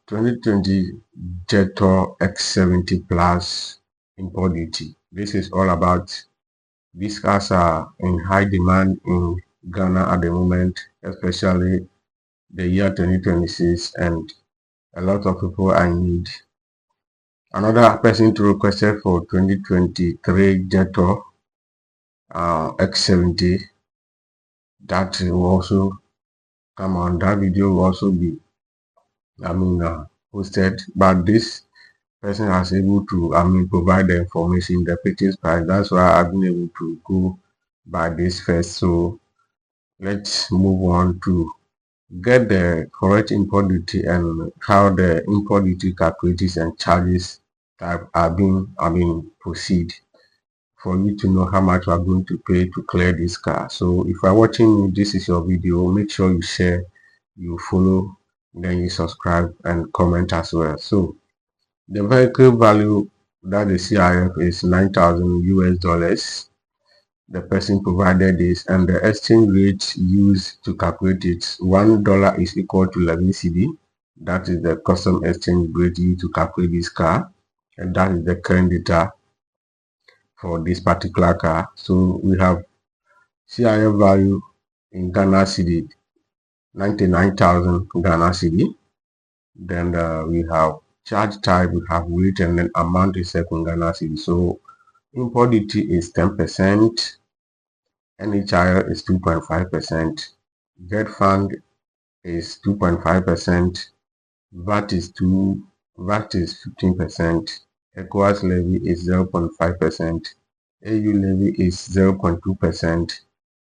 2020 Jetour X70 Plus import duty. This is all about. These cars are in high demand in Ghana at the moment, especially the year 2026, and a lot of people are in need. Another person to requested for 2023 Jetour X70, that will also come on. That video will also be posted, but this person has able to provide the information, the purchase price. That's why I've been able to go by this first. So let's move on to get the correct import duty and how the import duty calculators and charges are being proceed for you to know how much you are going to pay to clear this car. So if you are watching this is your video, make sure you share, you follow, then you subscribe and comment as well. So the vehicle value that the CIF is 9,000 US dollars. The person provided this, and the exchange rate used to calculate it, $1 is equal to 11 CD. That is the custom exchange rate used to calculate this car, and that is the current data for this particular car. So we have CIF value in Ghana cedi, 99,000 Ghana cedi. Then we have charge type, we have weight, and then amount is second Ghana cedi. So import duty is 10%, NHIL is 2.5%, GETFund is 2.5%, VAT is 15%, ECOWAS levy is 0.5%, AU levy is 0.2%,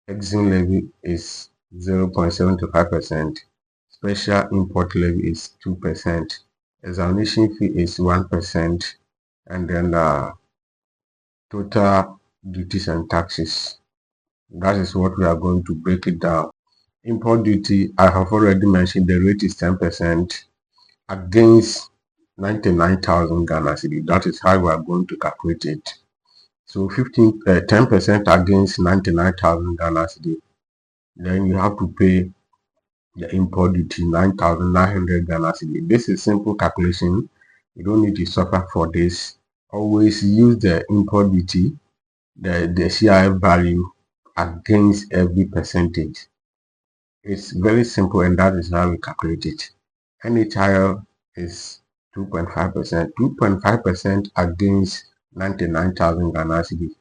EXIM levy is 0.75%, special import levy is 2%, examination fee is 1%, and then total duties and taxes. That is what we are going to break it down. Import duty, I have already mentioned, the rate is 10% against 99,000 Ghana cedi. That is how we are going to calculate it. So 10% against 99,000 Ghana cedi. Then you have to pay the import duty 9,900 Ghana cedi. This is simple calculation. You don't need to suffer for this. Always use the import duty, the CIF value against every percentage. It's very simple, and that is how we calculate it. NHIL is 2.5%. 2.5% against 99,000 Ghana cedi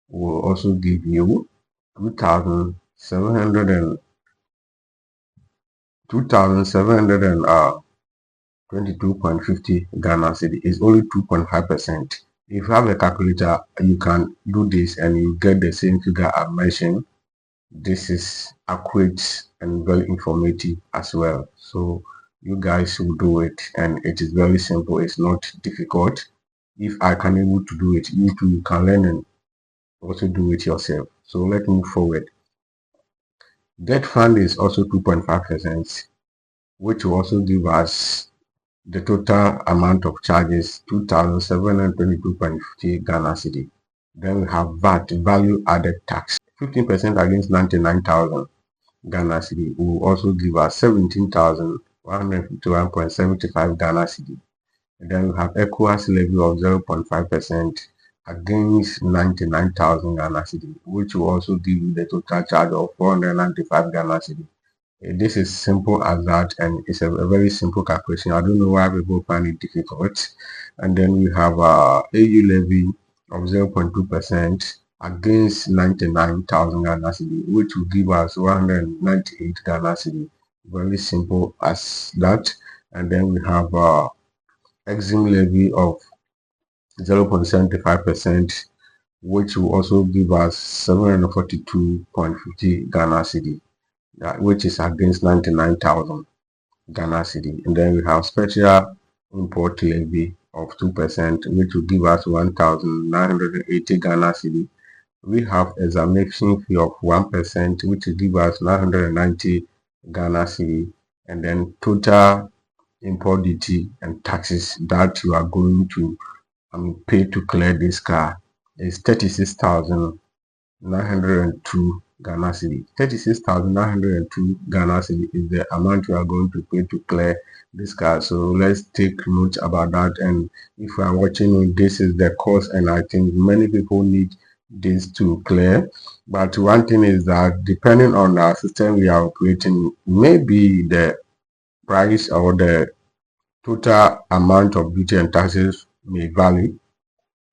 will also give you 2,722.50 Ghana cedi. Is only 2.5%. If you have a calculator, you can do this and you get the same figure I mentioned. This is accurate and very informative as well. So you guys should do it, and it is very simple. It's not difficult. If I can able to do it, you too, you can learn and also do it yourself. So let's move forward. GETFund is also 2.5%, which will also give us the total amount of charges, 2,722.50 Ghana cedi. Then we have VAT, value added tax, 15% against 99,000 Ghana cedi will also give us 17,151.75 Ghana cedi. And then we have ECOWAS levy of 0.5% against 99,000 Ghana cedi, which will also give you the total charge of 495 Ghana cedi. This is simple as that, and it's a very simple calculation. I don't know why people find it difficult. And then we have AU levy of 0.2% against 99,000 Ghana cedi, which will give us 198 Ghana cedi. Very simple as that. And then we have EXIM levy of 0.75%, which will also give us 742.50 Ghana cedi, which is against 99,000 Ghana cedi. And then we have special import levy of 2%, which will give us 1,980 Ghana cedi. We have examination fee of 1%, which will give us 990 Ghana cedi. And then total import duty and taxes that you are going to pay to clear this car is 36,902 Ghana cedi. 36,902 Ghana cedi is the amount you are going to pay to clear this car. So let's take note about that. And if you are watching, this is the cost, and I think many people need this to clear. But one thing is that depending on our system we are operating, maybe the price or the total amount of duty and taxes may vary,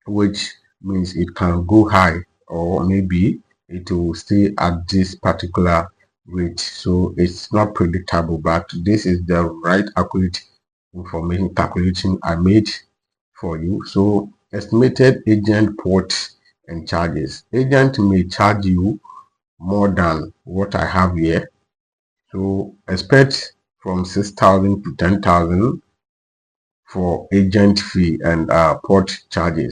which means it can go high, or maybe it will stay at this particular rate. So it's not predictable, but this is the right accurate information calculation I made for you. So estimated agent ports and charges. Agent may charge you more than what I have here. So expect from 6,000 to 10,000 for agent fee and port charges.